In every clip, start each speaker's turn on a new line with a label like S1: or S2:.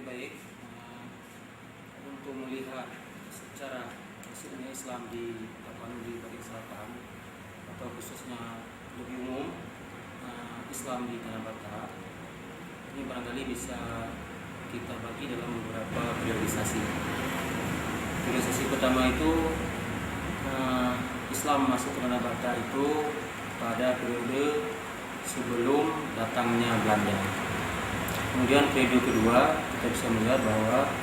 S1: baik, untuk melihat secara masuknya Islam di Tapanuli bagian selatan atau khususnya lebih umum Islam di Tanah Batak, ini barangkali bisa kita bagi dalam beberapa periodisasi. Periodisasi pertama itu Islam masuk ke Tanah Batak itu pada periode sebelum datangnya Belanda. Kemudian periode kedua kita bisa melihat bahwa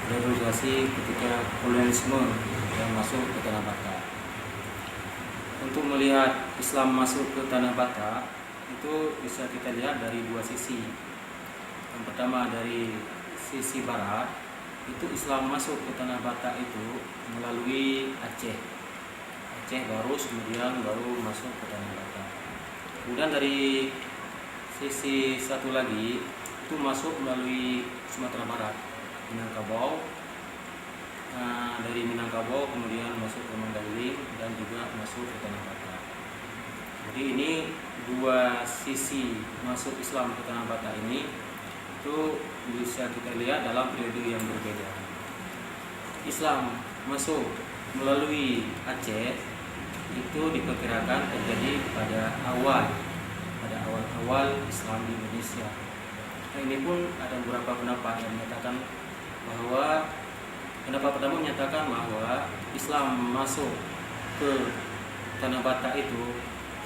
S1: periodisasi ketika kolonialisme yang masuk ke Tanah Batak. Untuk melihat Islam masuk ke Tanah Batak itu bisa kita lihat dari dua sisi. Yang pertama dari sisi barat, itu Islam masuk ke Tanah Batak itu melalui Aceh Barus, kemudian baru masuk ke Tanah Batak. Kemudian dari sisi satu lagi itu masuk melalui Sumatera Barat, Minangkabau. Dari Minangkabau kemudian masuk ke Mandailing dan juga masuk ke Tanah Batak. Jadi ini dua sisi masuk Islam ke Tanah Batak ini itu bisa kita lihat dalam periode yang berbeda. Islam masuk melalui Aceh itu diperkirakan terjadi pada awal Islam di Indonesia. Nah, ini pun ada beberapa pendapat yang menyatakan bahwa pendapat pertama menyatakan bahwa Islam masuk ke Tanah Batak itu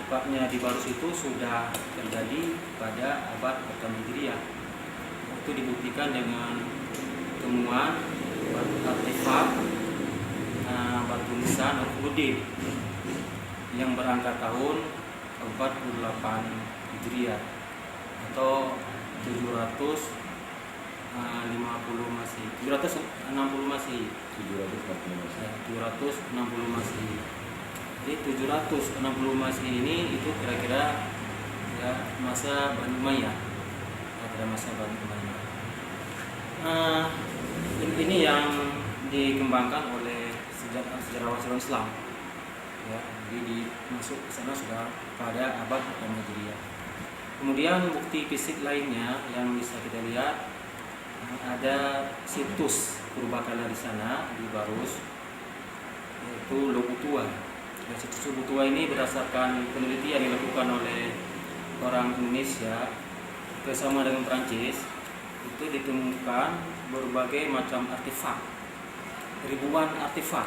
S1: tepatnya di Barus itu sudah terjadi pada abad pertama Hijriah. Itu dibuktikan dengan temuan artefak batu nisan Al-Qudin yang berangkat tahun 48 Hijriah atau 760 Masehi. 760 Masehi. Jadi 760 Masehi ini itu kira-kira ya masa Bani Umayyah. Pada masa Bani Umayyah. Ini yang dikembangkan oleh sejarawan Islam. Ya, jadi masuk ke sana sudah pada abad pertama Hijriah. Kemudian bukti fisik lainnya yang bisa kita lihat ada situs purbakala di sana di Barus, yaitu Lobutua. Ya, situs Lobutua ini berdasarkan penelitian yang dilakukan oleh orang Indonesia bersama dengan Perancis, itu ditemukan berbagai macam artefak, ribuan artefak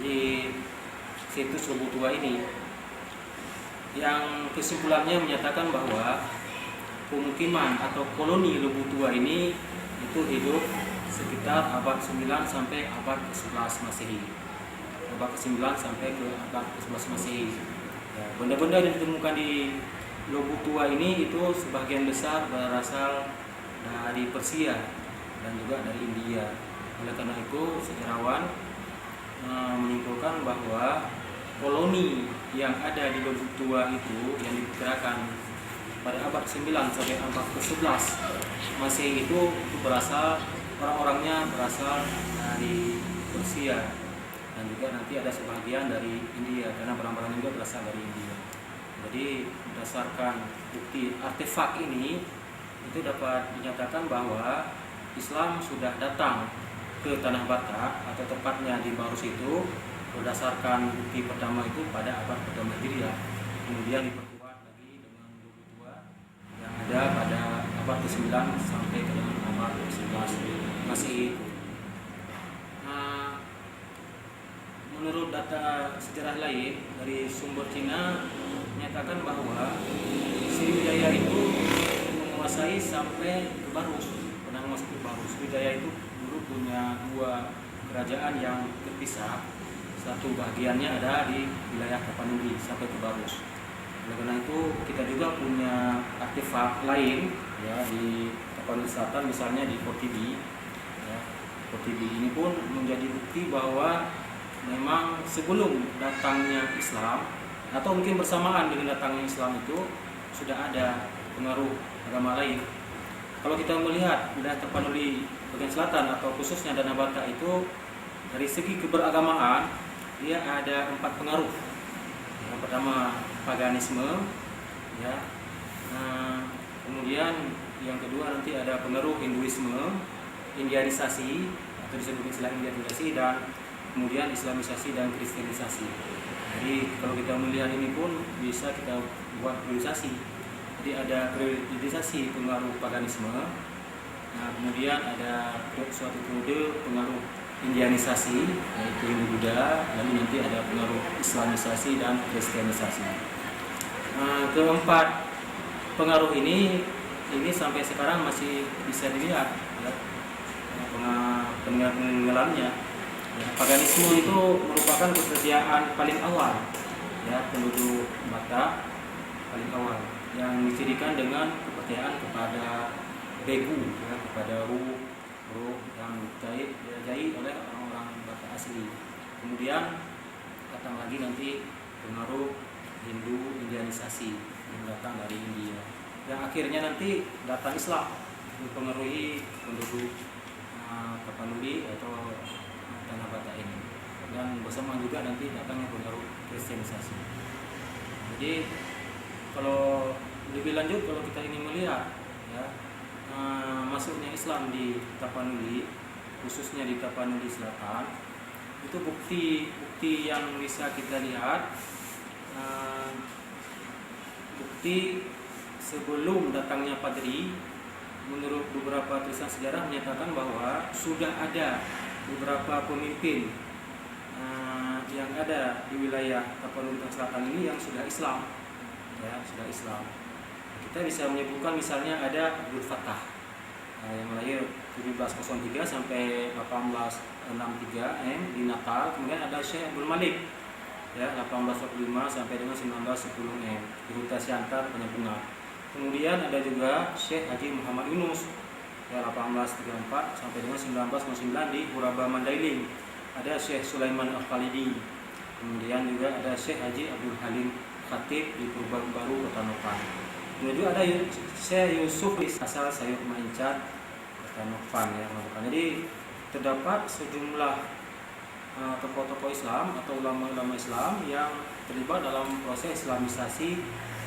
S1: di situs Lobutua ini, yang kesimpulannya menyatakan bahwa pemukiman atau koloni Lobutua ini itu hidup sekitar abad 9 sampai abad ke-11 Masehi. Abad ke-9 sampai ke abad ke-11 Masehi. Ya, benda-benda yang ditemukan di Lobutua ini itu sebagian besar berasal dari Persia dan juga dari India. Oleh karena itu sejarawan menyimpulkan bahwa koloni yang ada di Lobutua itu yang diperkirakan pada abad 9 sampai abad ke-11 Masehi itu berasal, orang-orangnya berasal dari Persia dan juga nanti ada sebagian dari India karena barang-barang juga berasal dari India. Jadi berdasarkan bukti artefak ini itu dapat dinyatakan bahwa Islam sudah datang ke Tanah Batak atau tepatnya di Barus itu berdasarkan bukti pertama itu pada abad pertama Hijriah, kemudian diperkuat lagi dengan Lobutua yang ada pada abad ke-9 sampai ke abad ke-11 Masehi. Menurut data sejarah lain dari sumber Cina menyatakan bahwa Sriwijaya itu menguasai sampai ke Barus, pernah menguasai ke Barus. Sriwijaya itu dulu punya dua kerajaan yang terpisah. Satu bagiannya ada di wilayah Tapanuli sampai ke Barus. Oleh karena itu kita juga punya artefak lain ya di Tapanuli Selatan, misalnya di Kotibi. Ya, Kotibi ini pun menjadi bukti bahwa memang sebelum datangnya Islam atau mungkin bersamaan dengan datangnya Islam itu sudah ada pengaruh agama lain. Kalau kita melihat wilayah Tapanuli bagian selatan atau khususnya Tanah Batak itu dari segi keberagamaan dia ada 4 pengaruh. Yang pertama paganisme, ya. Kemudian yang kedua nanti ada pengaruh Hinduisme, Indianisasi atau disebut istilah Indianisasi, dan kemudian Islamisasi dan Kristenisasi. Jadi kalau kita melihat ini pun bisa kita buat priorisasi. Jadi ada priorisasi pengaruh paganisme, nah, kemudian ada suatu periode pengaruh Indianisasi yaitu Hindu Buddha, lalu nanti ada pengaruh Islamisasi dan Kristenisasi. Keempat pengaruh ini sampai sekarang masih bisa dilihat ya, peninggalannya. Ya, paganisme itu merupakan kepercayaan paling awal ya penduduk Batak paling awal yang dicirikan dengan kepercayaan kepada begu ya, kepada ruh yang dipercayai oleh orang-orang Batak asli. Kemudian datang lagi nanti pengaruh Hindu Indianisasi yang datang dari India, yang akhirnya nanti datang Islam mempengaruhi penduduk Tapanuli atau tanah Batak ini, dan bersama juga nanti datangnya pengaruh Kristenisasi. Jadi kalau lebih lanjut, kalau kita ingin melihat ya, masuknya Islam di Tapanuli, khususnya di Tapanuli Selatan, itu bukti yang bisa kita lihat. Bukti sebelum datangnya Padri, menurut beberapa tulisan sejarah menyatakan bahwa sudah ada beberapa pemimpin yang ada di wilayah Tapanuli Selatan ini yang sudah Islam, ya sudah Islam. Kita bisa menyebutkan misalnya ada Abdul Fattah yang lahir 1703 sampai 1863 di Natal. Kemudian ada Syekh Abdul Malik ya 1845 sampai dengan 1910 di Huta Siantar Penyepungan. Kemudian ada juga Syekh Haji Muhammad Yunus ya 1834 sampai dengan 1909 di Huraba Mandailing. Ada Syekh Sulaiman Al-Khalidi. Kemudian juga ada Syekh Haji Abdul Halim Khatib di Purbaru Kota Nopan. Kemudian juga ada Syekh Yusuf asal Sayur Maincat Kota Nopan ya. Jadi terdapat sejumlah tokoh-tokoh Islam atau ulama-ulama Islam yang terlibat dalam proses Islamisasi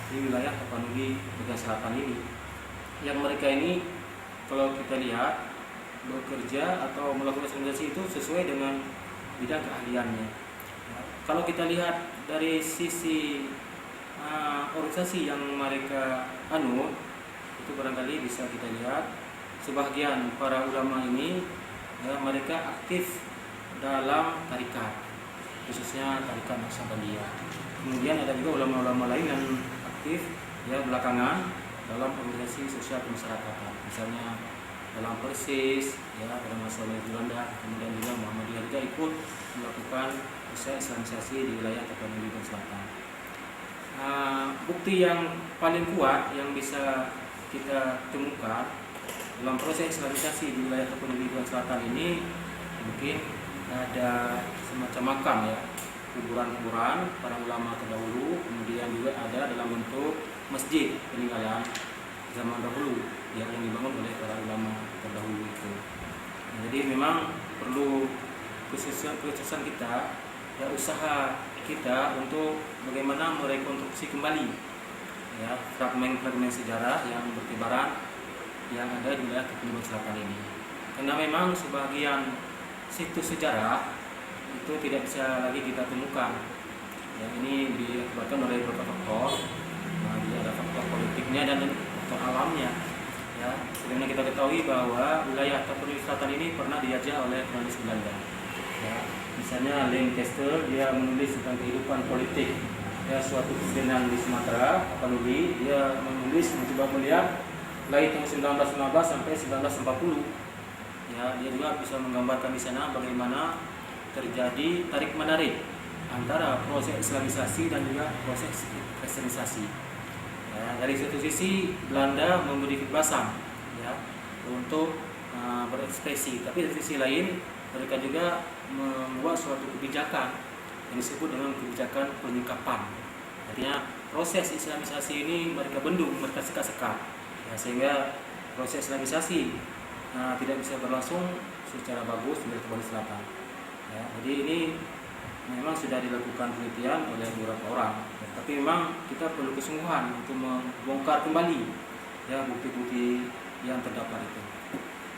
S1: di wilayah Tapanuli bagian selatan ini. Yang mereka ini kalau kita lihat bekerja atau melakukan Islamisasi itu sesuai dengan bidang keahliannya. Kalau kita lihat dari sisi organisasi yang mereka anut, itu barangkali bisa kita lihat sebagian para ulama ini ya, mereka aktif dalam tarikat, khususnya tarikat Naqsabandiyah. Kemudian ada juga ulama-ulama lain yang aktif ya belakangan dalam organisasi sosial kemasyarakatan, misalnya dalam Persis ya pada masa Belanda. Kemudian juga Muhammadiyah juga ikut melakukan usaha Islamisasi di wilayah Tapanuli Selatan. Bukti yang paling kuat yang bisa kita temukan dalam proses Islamisasi di wilayah Tapanuli Selatan ini mungkin ada semacam makam ya, kuburan-kuburan para ulama terdahulu. Kemudian juga ada dalam bentuk masjid peninggalan zaman dahulu yang dibangun oleh para ulama terdahulu itu. Nah, jadi memang perlu kesusahan kita ya, usaha kita untuk bagaimana merekonstruksi kembali ya fragmen-fragmen sejarah yang bertebaran yang ada di wilayah Tapanuli Selatan ini. Karena memang sebagian situs sejarah itu tidak bisa lagi kita temukan. Ya, ini diakibatkan oleh beberapa faktor. Nah, dia ada faktor politiknya dan faktor alamnya. Ya, sebagaimana kita ketahui bahwa wilayah Tapanuli Selatan ini pernah dijajah oleh penulis Belanda. Ya, misalnya Lancaster dia menulis tentang kehidupan politik ya suatu kesenan di Sumatera, Tapanuli. Dia menulis mencoba melihat mulai tahun 1915 sampai 1940. Ya, dia juga bisa menggambarkan di sana bagaimana terjadi tarik-menarik antara proses Islamisasi dan juga proses Kristenisasi. Ya, dari satu sisi Belanda memberi kebebasan ya untuk berekspresi, tapi dari sisi lain mereka juga membuat suatu kebijakan yang disebut dengan kebijakan penyikapan. Artinya proses Islamisasi ini mereka bendung, mereka sekat-sekat ya, sehingga proses Islamisasi tidak bisa berlangsung secara bagus di Tapanuli Selatan. Ya, jadi ini memang sudah dilakukan penelitian oleh beberapa orang, ya, tapi memang kita perlu kesungguhan untuk membongkar kembali ya bukti-bukti yang terdapat itu.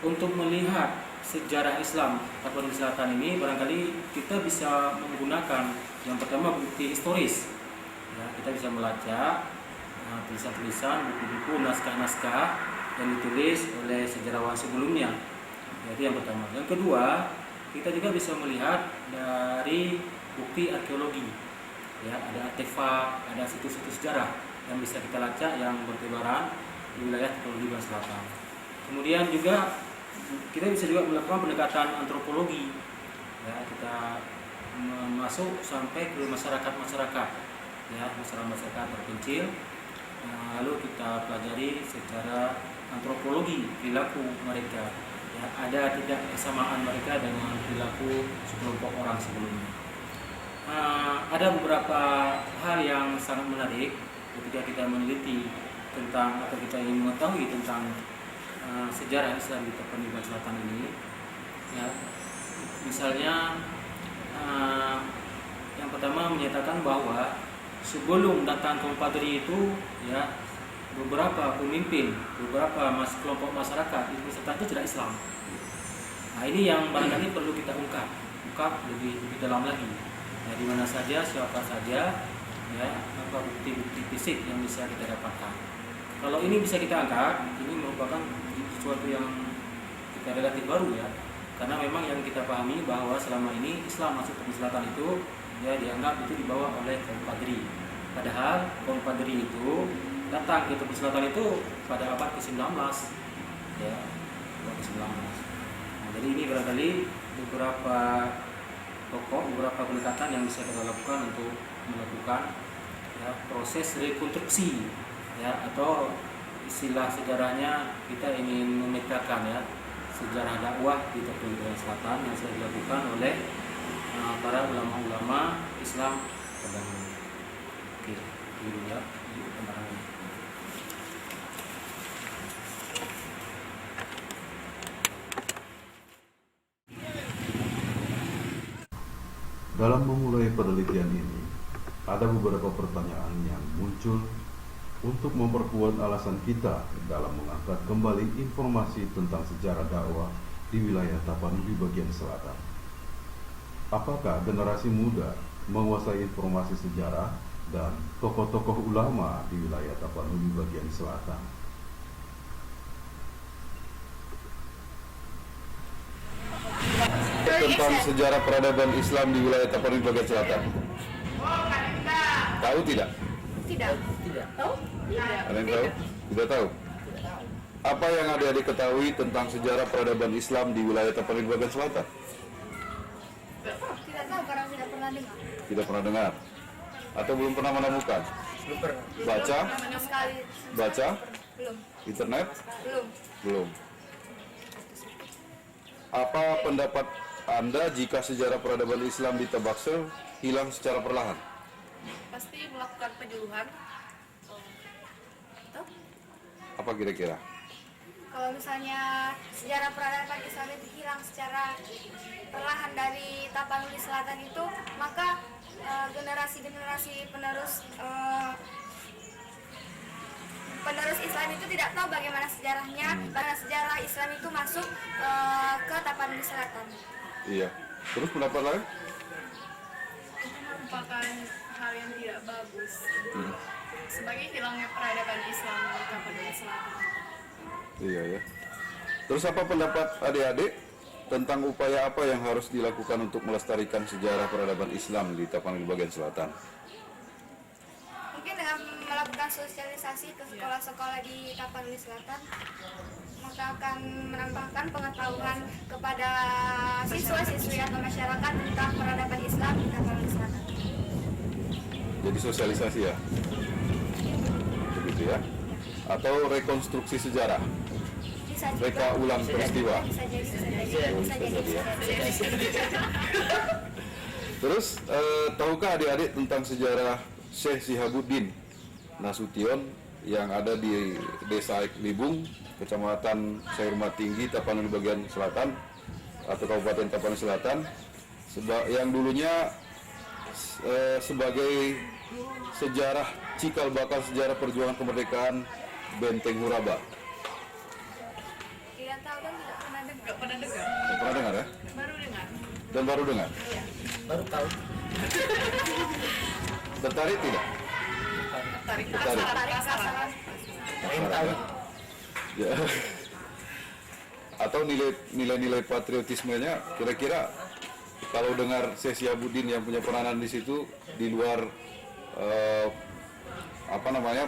S1: untuk melihat sejarah Islam Tapanuli Selatan ini, barangkali kita bisa menggunakan yang pertama bukti historis. Ya, kita bisa melacak tulisan-tulisan, buku-buku, naskah-naskah yang ditulis oleh sejarawan sebelumnya. Jadi yang pertama. Yang kedua, kita juga bisa melihat dari bukti arkeologi. Ya, ada artefak, ada situs-situs sejarah yang bisa kita lacak yang bertebaran di wilayah Tapanuli Selatan. Kemudian juga kita bisa juga melakukan pendekatan antropologi. Ya, kita masuk sampai ke masyarakat-masyarakat, ya, masyarakat terpencil. Lalu kita pelajari secara antropologi perilaku mereka. Ya, ada tidak kesamaan mereka dengan perilaku sekelompok orang sebelumnya. Ada beberapa hal yang sangat menarik ketika kita meneliti tentang atau kita ingin mengetahui tentang sejarah Islam di Tapanuli Selatan ini. Ya, misalnya yang pertama menyatakan bahwa sebelum datang kaum Padri itu, ya, beberapa pemimpin, beberapa kelompok masyarakat di Selatan itu tidak Islam. Nah, ini yang barangkali perlu kita ungkap lebih dalam lagi. Ya, di mana saja, siapa saja, ya, apa bukti-bukti fisik yang bisa kita dapatkan. Kalau ini bisa kita angkat, ini merupakan sesuatu yang kita relatif baru, ya, karena memang yang kita pahami bahwa selama ini Islam masuk ke Selatan itu, ya, dianggap itu dibawa oleh kaum Padri. Padahal kaum Padri itu datang ke Tepi Selatan itu pada abad ke-19, ya, abad ke-19. Nah, jadi ini barangkali beberapa pendekatan yang bisa kita lakukan untuk melakukan, ya, proses rekonstruksi, ya, atau istilah sejarahnya kita ingin memetakan, ya, sejarah dakwah di Tapanuli Selatan yang sudah dilakukan oleh para ulama-ulama Islam terdahulu. Oke, dulu ya pembahasannya.
S2: Dalam memulai penelitian ini, ada beberapa pertanyaan yang muncul untuk memperkuat alasan kita dalam mengangkat kembali informasi tentang sejarah dakwah di wilayah Tapanuli bagian selatan. Apakah generasi muda menguasai informasi sejarah dan tokoh-tokoh ulama di wilayah Tapanuli bagian selatan? Tentang sejarah peradaban Islam di wilayah Tapanuli bagian selatan. Tahu tidak?
S3: Tidak. Tahu?
S2: Ada yang tahu? Tidak tahu. Apa yang adik-adik ketahui tentang sejarah peradaban Islam di wilayah Tapanuli bagian selatan?
S3: Tidak tahu karena tidak pernah dengar.
S2: Tidak pernah dengar? Atau belum pernah menemukan?
S1: Belum pernah.
S2: Baca?
S3: Sama sekali.
S2: Baca?
S3: Belum.
S2: Internet?
S3: Belum.
S2: Belum. Apa pendapat Anda jika sejarah peradaban Islam di Tabaksel hilang secara perlahan?
S3: Pasti melakukan penyuluhan. Tuh.
S2: Apa kira-kira?
S3: Kalau misalnya sejarah peradaban Islam itu hilang secara perlahan dari Tapanuli Selatan itu, maka generasi-generasi penerus Islam itu tidak tahu bagaimana sejarahnya, karena sejarah Islam itu masuk ke Tapanuli Selatan.
S2: Iya. Terus pendapat lain?
S4: Itu merupakan hal yang tidak bagus sebagai hilangnya peradaban Islam di Tapanuli Selatan.
S2: Iya ya. Terus apa pendapat adik-adik tentang upaya apa yang harus dilakukan untuk melestarikan sejarah peradaban Islam di Tapanuli bagian selatan?
S3: Mungkin dengan melakukan sosialisasi ke sekolah-sekolah di Tapanuli Selatan, maka akan menambahkan pengetahuan kepada siswa-siswi atau masyarakat tentang peradaban Islam di Tapanuli Selatan.
S2: Jadi sosialisasi ya? Begitu ya? Atau rekonstruksi sejarah?
S3: Bisa juga.
S2: Reka ulang peristiwa?
S3: Bisa jadi.
S2: Terus, tahukah adik-adik tentang sejarah Syekh Sihabuddin Nasution yang ada di Desa Libung, Kecamatan Sayurma Tinggi, Tapanuli bagian selatan atau Kabupaten Tapanuli Selatan, yang dulunya sebagai sejarah cikal bakal sejarah perjuangan kemerdekaan Benteng Huraba?
S3: Tidak tahu dan tidak pernah
S4: Nggak pernah dengar.
S5: Nggak pernah dengar ya?
S4: Baru dengar.
S5: Dan baru dengar.
S4: Iya.
S1: Baru tahu.
S5: Tertarik tidak?
S4: Tarik
S5: Tertarik.
S4: penasaran.
S5: Penasaran, ya? Ya. Atau nilai-nilai patriotismenya kira-kira kalau dengar Syekh Syihabuddin yang punya peranan di situ di luar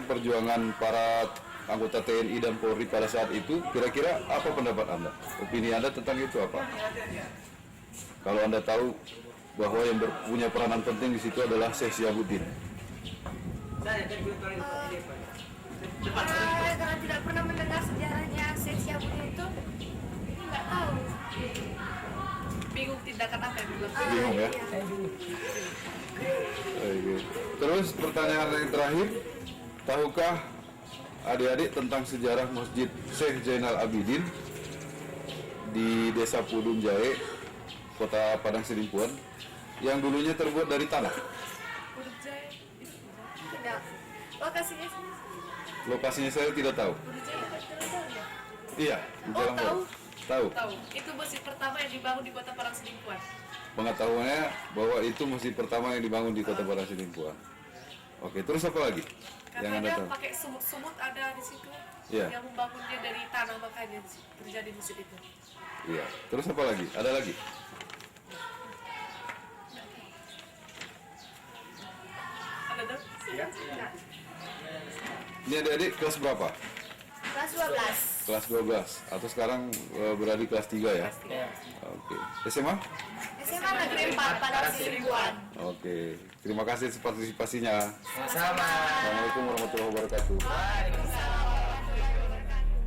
S5: perjuangan para anggota TNI dan Polri pada saat itu, kira-kira apa pendapat Anda? Opini Anda tentang itu apa? Kalau Anda tahu bahwa yang punya peranan penting di situ adalah Syekh Syihabuddin.
S3: Karena tidak pernah mendengar sejarahnya Syekh Syihabuddin itu, ini nggak tahu.
S4: Bingung tindakan apa yang dilakukan.
S5: Bingung ya?
S3: Iya.
S5: Oke. Terus pertanyaan yang terakhir, tahukah adik-adik tentang sejarah Masjid Syekh Zainal Abidin di Desa Pudung Jae, Kota Padang Sidimpuan, yang dulunya terbuat dari tanah?
S4: Urjai itu
S3: Tidak. Lokasinya sini.
S5: Lokasinya saya tidak tahu.
S4: Urjai itu tahu ya?
S5: Iya, di
S4: Oh,
S5: Jalan
S4: tahu.
S5: Baru. Tahu.
S4: Tahu. Itu masjid pertama yang dibangun di Kota Padang Sidimpuan.
S5: Pengetahuannya bahwa itu masjid pertama yang dibangun di Kota Padang Sidimpuan. Oke, terus apa lagi yang Anda
S4: Katanya
S5: tahu?
S4: pakai sumut-sumut ada di situ.
S5: Iya.
S4: Yang membangunnya dari tanah, makanya terjadi masjid itu.
S5: Iya. Terus apa lagi? Ada lagi?
S4: Ada tuh?
S1: Iya.
S5: Ini adik-adik kelas berapa?
S3: Kelas 12.
S5: Kelas 12 atau sekarang berada di kelas 3 ya?
S1: Ya.
S5: Oke. SMA?
S3: SMA Negeri 4 Padang Sidimpuan.
S5: Oke. Terima kasih atas partisipasinya.
S1: Sama-sama.
S5: Assalamualaikum warahmatullahi wabarakatuh.
S3: Waalaikumsalam warahmatullahi wabarakatuh.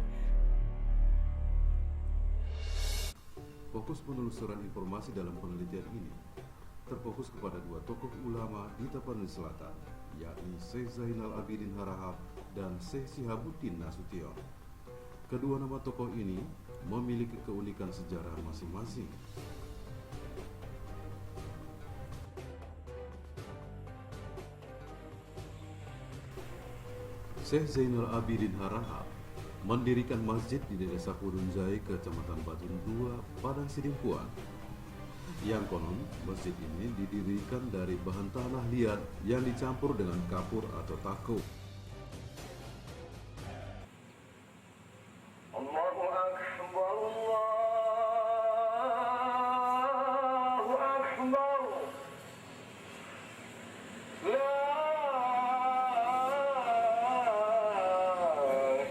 S2: Fokus penelusuran informasi dalam penelitian ini terfokus kepada dua tokoh ulama di Tapanuli Selatan, yakni Syekh Zainal Abidin Harahap dan Syekh Syihabuddin Nasution. Kedua nama tokoh ini memiliki keunikan sejarah masing-masing. Syekh Zainal Abidin Harahap mendirikan masjid di Desa Pudung Jae, Kecamatan Batun 2, Padang Sidimpuan. Yang konon, masjid ini didirikan dari bahan tanah liat yang dicampur dengan kapur atau takuk.
S6: Allahu Akbar, Allahu Akbar. La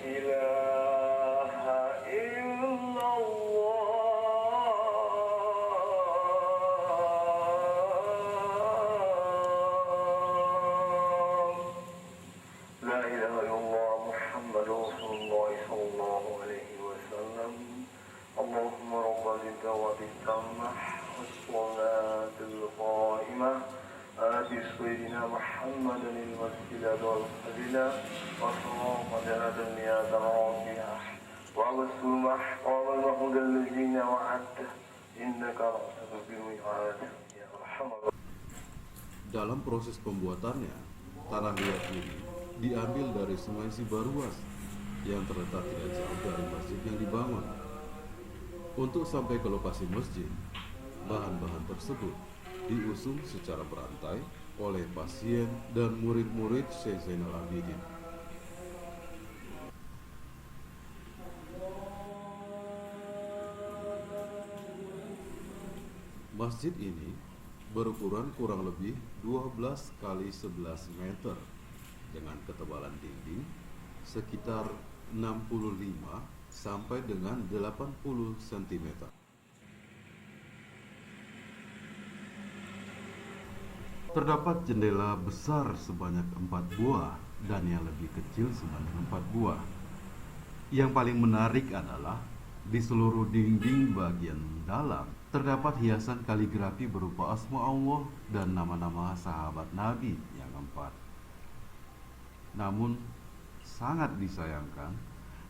S6: ilaha illallah. La ilaha illallah Muhammadur Rasulullah sallallahu alaihi wasallam. Allahumma rabbal da'watit tammah was-salatul qa'imah ati sayyidina Muhammadan al-masjid wal-fadila wa sallallahu ya darajah wa wasul mahqam al-mahmud al-ladina wa'adta innaka ra'atu bil mi'ad ya arhamar.
S2: Dalam proses pembuatannya, tanah liat ini diambil dari Sungai Sibaruas yang terletak tidak jauh dari masjid yang dibangun. Untuk sampai ke lokasi masjid, bahan-bahan tersebut diusung secara berantai oleh pasien dan murid-murid Syekh Zainal Abidin. Masjid ini berukuran kurang lebih 12 kali 11 meter dengan ketebalan dinding sekitar 65 sampai dengan 80 cm. Terdapat jendela besar sebanyak 4 buah dan yang lebih kecil sebanyak 4 buah. Yang paling menarik adalah di seluruh dinding bagian dalam terdapat hiasan kaligrafi berupa asma Allah dan nama-nama sahabat Nabi yang 4. Namun sangat disayangkan,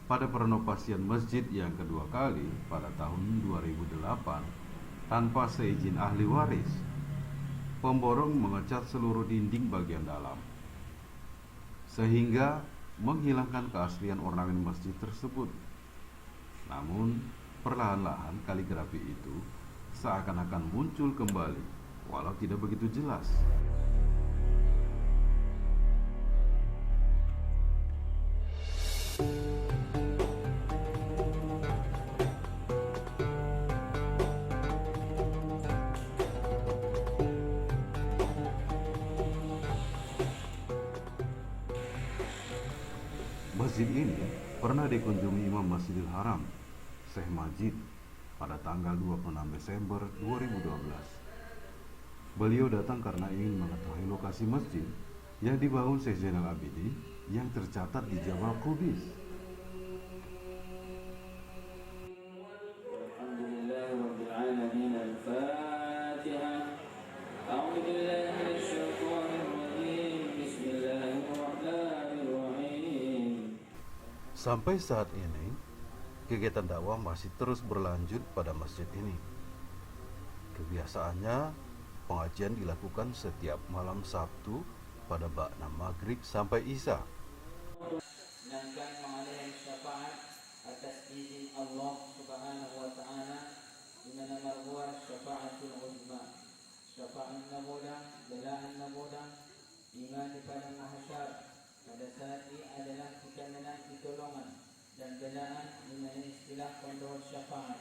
S2: pada perenovasian masjid yang kedua kali pada tahun 2008 tanpa seizin ahli waris, pemborong mengecat seluruh dinding bagian dalam sehingga menghilangkan keaslian ornamen masjid tersebut. Namun Perlahan-lahan kaligrafi itu seakan-akan muncul kembali, walau tidak begitu jelas. Masjid ini pernah dikunjungi Imam Masjidil Haram, Syekh Majid, pada tanggal 26 Desember 2012. Beliau datang karena ingin mengetahui lokasi masjid yang dibangun Syekh Zainal Abidin yang tercatat di Jabal Qubis. Sampai saat ini, kegiatan dakwah masih terus berlanjut pada masjid ini. Kebiasaannya, pengajian dilakukan setiap malam Sabtu pada ba'da maghrib sampai isya.
S7: Sedangkan mengalih syafaat atas izin Allah Subhanahu wa Ta'ala, di mana marhuwa syafaatul uzma, syafaat nabulah, belaan nabulah, iman di padang mahsyar. Pada saat ini adalah kita menanti tolongan dan belaan, di mana istilah kondor syafaat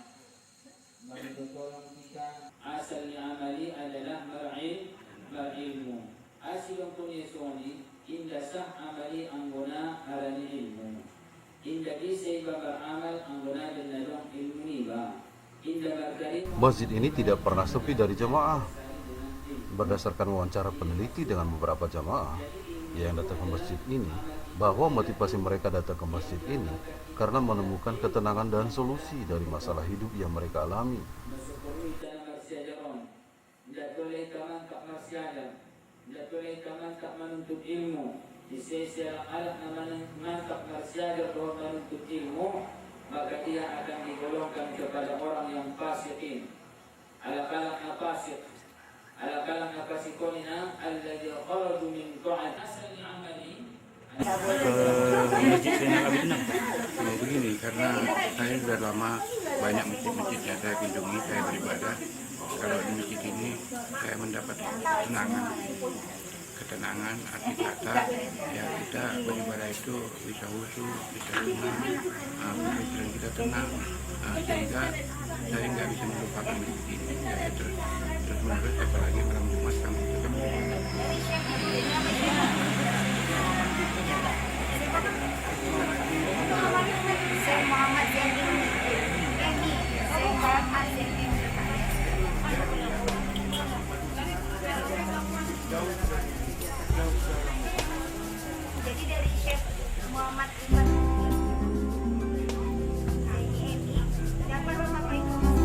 S7: bagi tolong kita. Asalnya amali adalah berilmu. Asil untuk yesoni inda sah amali anggona arani ilmu. Inda bisa beramal anggona dan nadong ilmu iba. Inda berkarim.
S2: Masjid ini tidak pernah sepi dari jamaah. Berdasarkan wawancara peneliti dengan beberapa jamaah yang datang ke masjid ini, bahwa motivasi mereka datang ke masjid ini karena menemukan ketenangan dan solusi dari masalah hidup yang mereka alami.
S7: Tidak boleh kaman tak masyarakat, tidak boleh kaman tak menuntut ilmu. Di sisi alat man tak masyarakat bahwa menuntut ilmu, maka dia akan digolongkan kepada orang yang fasikin. Ala-kalang fasik, ala-kalang fasikonina alladhi kharaju min ta'at asal amali.
S8: Masjid Zainal Abidin begini, karena saya sudah lama banyak masjid-masjid yang saya kunjungi, saya beribadah. Kalau di masjid ini saya mendapat ketenangan arti kata ya, kita beribadah itu bisa khusyuk, bisa tenang, pikiran kita tenang, sehingga saya nggak bisa melupakan masjid ini. Ya, terus menerus, apalagi malam Jumat kami tetap beribadah.
S3: Saya Muhammad Zaini, saya Muhammad Zaini. Jadi dari Syekh Muhammad Iman. Dapat beberapa informasi.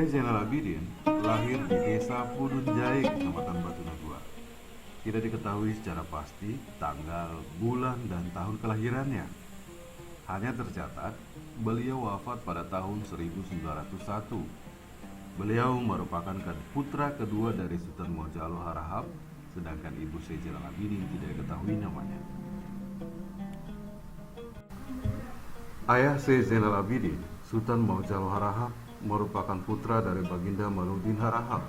S2: Syekh Zainal Abidin lahir di Desa Pudun Jaya, Kecamatan Batuna 2. Tidak diketahui secara pasti tanggal, bulan, dan tahun kelahirannya. Hanya tercatat beliau wafat pada tahun 1901. Beliau merupakan putra kedua dari Sultan Mojallo Harahap, sedangkan ibu Syekh Zainal Abidin tidak diketahui namanya. Ayah Syekh Zainal Abidin, Sultan Mojallo Harahap, merupakan putra dari Baginda Maluddin Harahap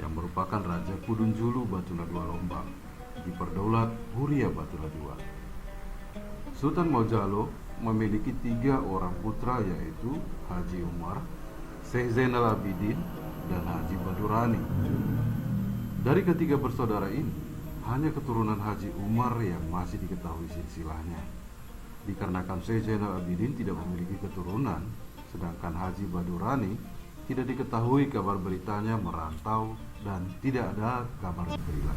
S2: yang merupakan Raja Pudun Julu Batuna 2 Lombang di Perdaulat Huria Batuna 2. Sultan Mojallo memiliki 3 orang putra, yaitu Haji Umar, Syekh Zainal Abidin, dan Haji Badurani. Dari ketiga bersaudara ini, hanya keturunan Haji Umar yang masih diketahui silsilahnya. Dikarenakan Syekh Zainal Abidin tidak memiliki keturunan, sedangkan Haji Badurani tidak diketahui kabar beritanya merantau dan tidak ada kabar berita.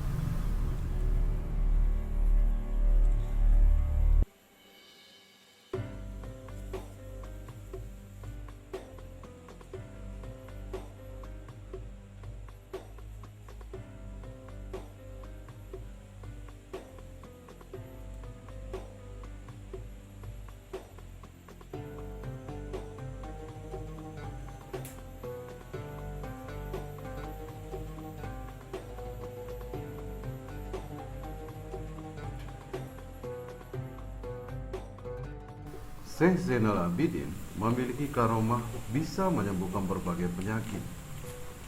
S2: Syekh Zainal Abidin memiliki karomah bisa menyembuhkan berbagai penyakit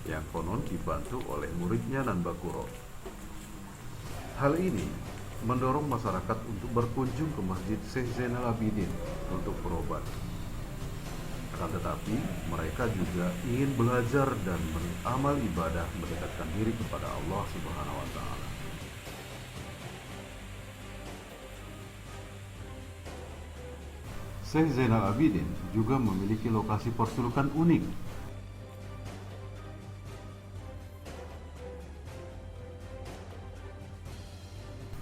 S2: yang konon dibantu oleh muridnya Nan Bakuro. Hal ini mendorong masyarakat untuk berkunjung ke Masjid Syekh Zainal Abidin untuk berobat. Akan tetapi mereka juga ingin belajar dan beramal ibadah mendekatkan diri kepada Allah Subhanahu wa Ta'ala. Syekh Zainal Abidin juga memiliki lokasi persulukan unik.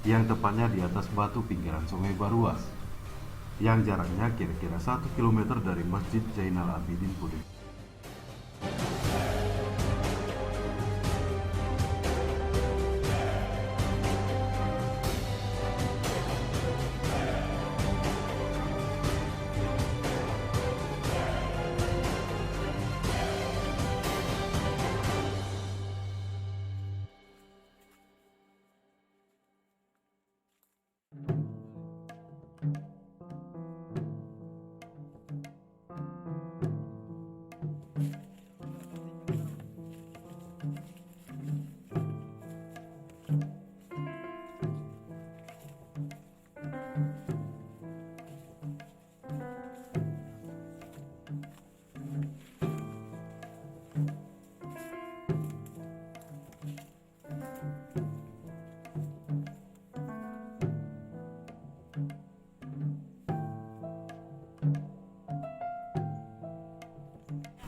S2: Yang tepatnya di atas batu pinggiran Sungai Baruas, yang jaraknya kira-kira 1 km dari Masjid Zainal Abidin Pudun.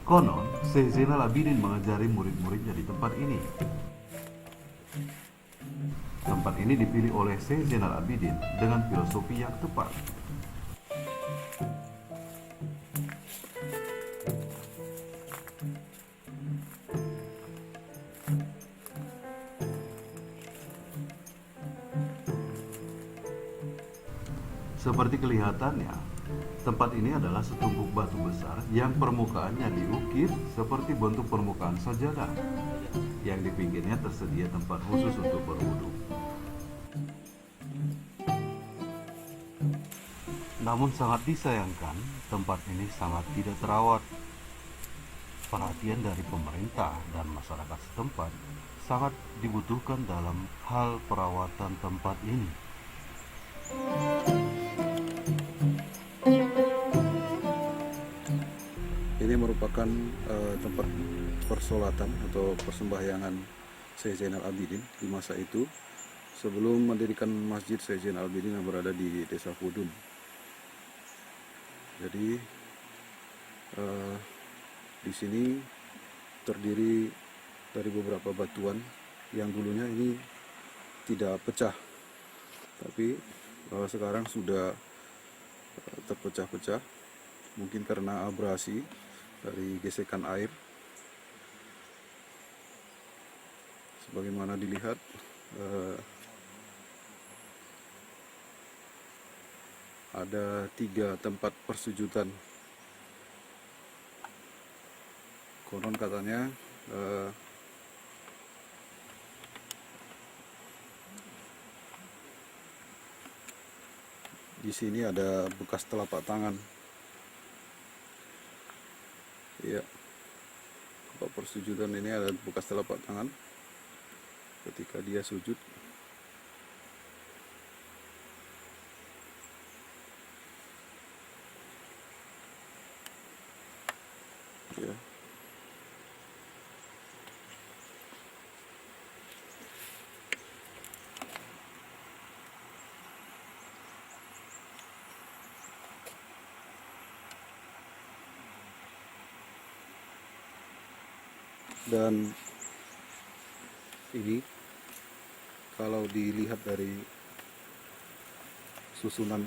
S2: Konon, Syekh Zainal Abidin mengajari murid-muridnya di tempat ini. Tempat ini dipilih oleh Syekh Zainal Abidin dengan filosofi yang tepat. Seperti kelihatannya, tempat ini adalah setumpuk batu besar yang permukaannya diukir seperti bentuk permukaan sajadah, yang di pinggirnya tersedia tempat khusus untuk berwudu. Namun sangat disayangkan, tempat ini sangat tidak terawat. Perhatian dari pemerintah dan masyarakat setempat sangat dibutuhkan dalam hal perawatan tempat ini.
S5: Ini merupakan tempat persolatan atau persembahyangan Syekh Zainal Abidin di masa itu sebelum mendirikan Masjid Syekh Zainal Abidin yang berada di Desa Pudun. Jadi di sini terdiri dari beberapa batuan yang dulunya ini tidak pecah, tapi sekarang sudah terpecah-pecah, mungkin karena abrasi dari gesekan air Sebagaimana dilihat, ada 3 tempat persujudan. Konon katanya di sini ada bekas telapak tangan. Ya, tempat persujudan ini ada bekas telapak tangan ketika dia sujud. Ya. Dan ini kalau dilihat dari susunan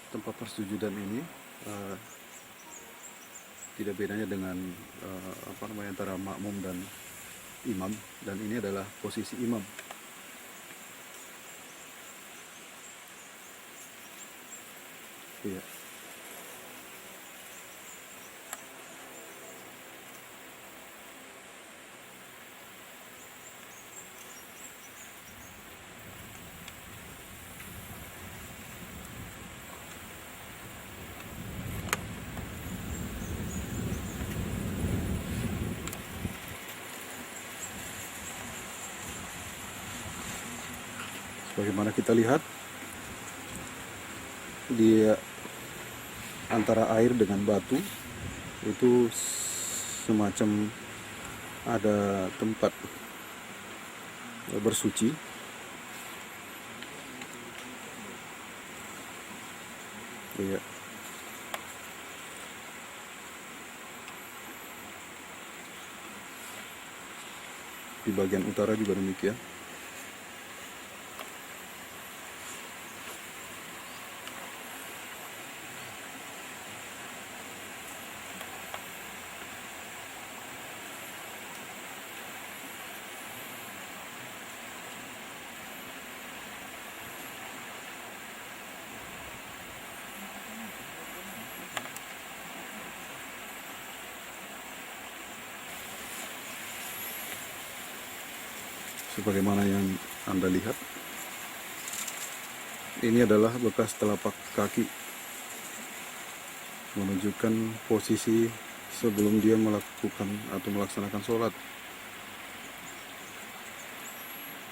S5: tempat persujudan ini, tidak bedanya dengan antara makmum dan imam, dan ini adalah posisi imam. Iya. Bagaimana kita lihat di antara air dengan batu itu semacam ada tempat bersuci. Iya. Di bagian utara juga demikian. Sebagaimana yang Anda lihat, ini adalah bekas telapak kaki, menunjukkan posisi sebelum dia melakukan atau melaksanakan sholat.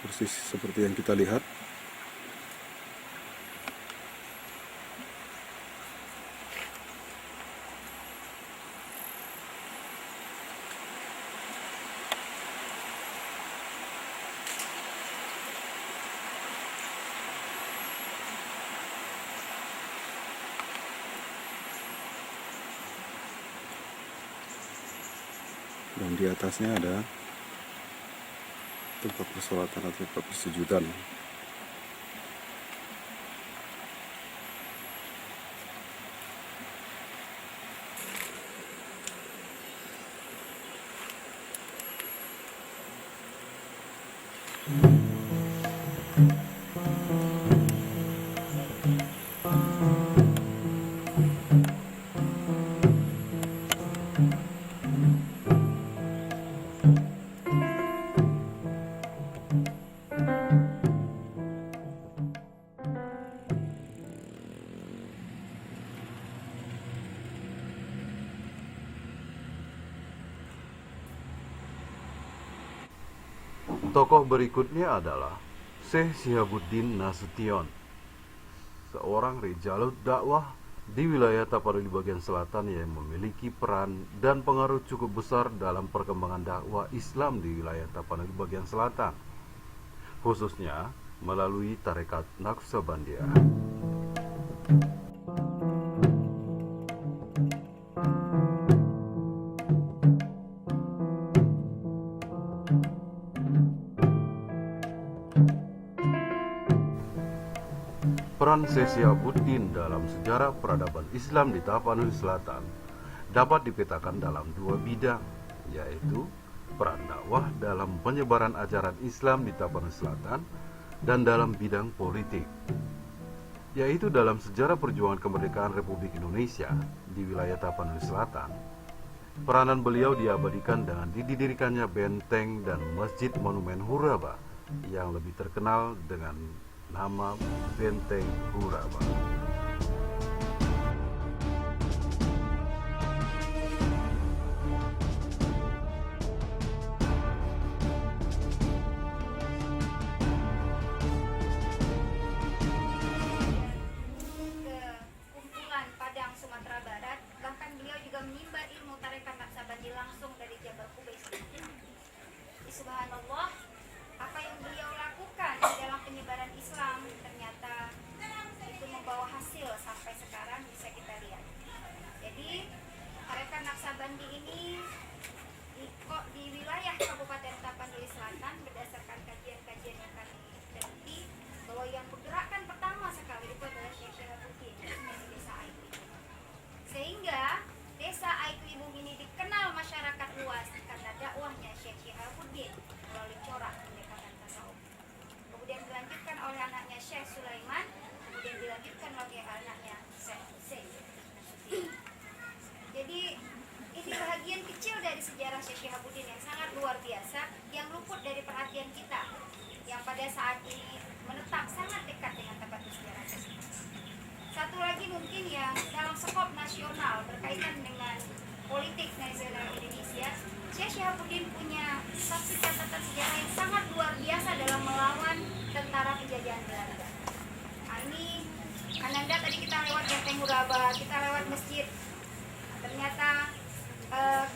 S5: Persis seperti yang kita lihat. Dan di atasnya ada tempat persolatan atau tempat persujudan.
S2: Tokoh berikutnya adalah Syekh Syihabuddin Nasution, seorang rijalut dakwah di wilayah Tapanuli bagian selatan yang memiliki peran dan pengaruh cukup besar dalam perkembangan dakwah Islam di wilayah Tapanuli bagian selatan, khususnya melalui tarekat Naqsabandiyah. Peran Syekh Syihabuddin dalam sejarah peradaban Islam di Tapanuli Selatan dapat dipetakan dalam 2 bidang, yaitu peran dakwah dalam penyebaran ajaran Islam di Tapanuli Selatan dan dalam bidang politik, yaitu dalam sejarah perjuangan kemerdekaan Republik Indonesia di wilayah Tapanuli Selatan. Peranan beliau diabadikan dengan didirikannya benteng dan masjid monumen Huraba yang lebih terkenal dengan nama Benteng Huraba.
S3: Sumatera Barat, bahkan beliau juga menimba ilmu tarekat Naqsabandi langsung dari Jabal Qubais. Subhanallah, apa yang beliau lakukan dalam penyebaran Islam ternyata itu membawa hasil sampai sekarang bisa kita lihat. Jadi tarekat Naqsabandi ini di wilayah Kabupaten Tapanuli Selatan, berdasarkan kajian-kajian yang kami teliti, bahwa yang pergerakan pertama sekali itu adalah Syekh Syihabuddin dari desa Aitu. Sehingga desa Aitu Ibung ini dikenal masyarakat luas karena dakwahnya Syekh Syihabuddin melalui corak pendekatan tasawuf. Kemudian dilanjutkan oleh anaknya Syekh Sulaiman, kemudian dilanjutkan oleh anaknya Syekh Hussein. Jadi ini bahagian kecil dari sejarah Syekh Syihabuddin yang sangat luar biasa, yang luput dari perhatian kita, yang pada saat ini menetap sangat dekat dengan tempat sejarah tersebut. Satu lagi mungkin yang dalam skop nasional berkaitan dengan politik nasional Indonesia, Syekh Syihabuddin punya satu catatan sejarah yang sangat luar biasa dalam melawan tentara penjajahan Belanda. Nah, ini Ananda tadi kita lewat Benteng Huraba, kita lewat masjid. Ternyata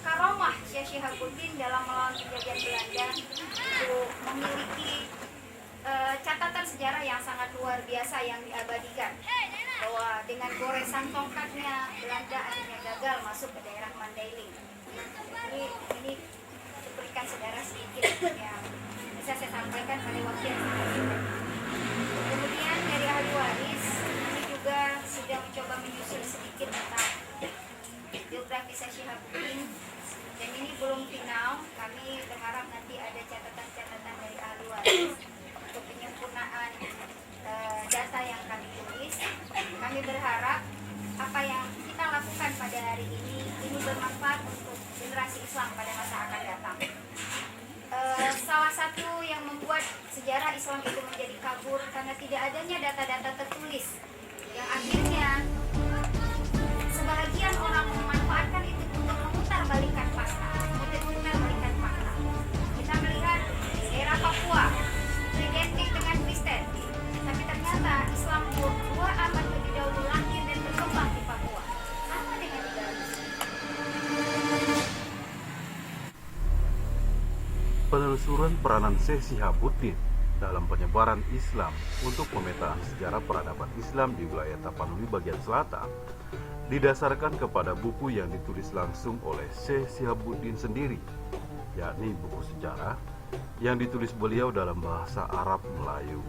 S3: karomah Syekh Syihabuddin dalam melawan penjajahan Belanda itu memiliki catatan sejarah yang sangat luar biasa yang diabadikan, bahwa dengan goresan tongkatnya Belanda akhirnya gagal masuk ke daerah Mandailing. Jadi ini berikan sejarah sedikit yang bisa saya sampaikan pada waktu yang sangat singkat. Kemudian dari ahli waris kami juga sudah mencoba menyusun sedikit tentang biografi Syekh Syihabuddin, dan ini belum final. Kami berharap nanti ada catatan-catatan dari ahli waris untuk penyempurnaan data yang kami tulis. Kami berharap apa yang kita lakukan pada hari ini bermanfaat untuk generasi Islam pada masa akan datang. Salah satu yang membuat sejarah Islam itu menjadi kabur karena tidak adanya data-data tertulis, yang akhirnya sebahagian orang memanfaatkan itu untuk memutarbalikkan fakta, memutarbalikkan fakta. Kita melihat daerah Papua identik dengan Kristen, tapi ternyata Islam 2 abad lebih dahulu lahir dan berkembang di Papua. Sama dengan di Garut.
S2: Penelusuran peranan Syekh Syihabuddin dalam penyebaran Islam untuk pemetaan sejarah peradaban Islam di wilayah Tapanuli bagian selatan didasarkan kepada buku yang ditulis langsung oleh Syekh Syihabuddin sendiri, yakni buku sejarah yang ditulis beliau dalam bahasa Arab Melayu.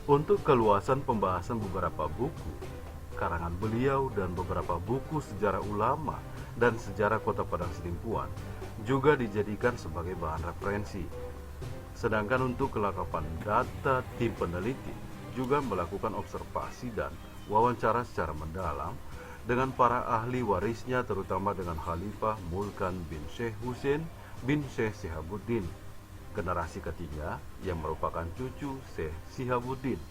S2: Untuk keluasan pembahasan beberapa buku karangan beliau dan beberapa buku sejarah ulama dan sejarah Kota Padang Sidimpuan juga dijadikan sebagai bahan referensi. Sedangkan untuk kelengkapan data, tim peneliti juga melakukan observasi dan wawancara secara mendalam dengan para ahli warisnya, terutama dengan Khalifah Mulkan bin Syekh Hussein bin Syekh Syihabuddin, generasi ketiga yang merupakan cucu Syekh Syihabuddin.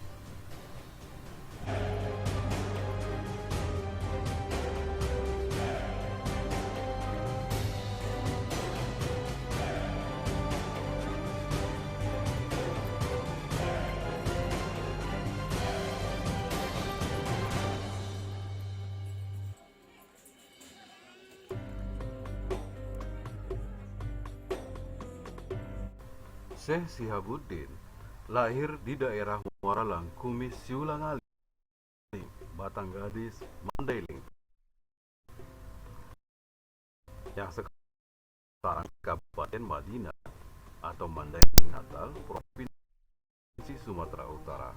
S2: Syekh Syihabuddin lahir di daerah Muara Langkumis, Siulangali, Batanggadis, Mandailing, yang sekarang Kabupaten Madinah atau Mandailing Natal, Provinsi Sumatera Utara.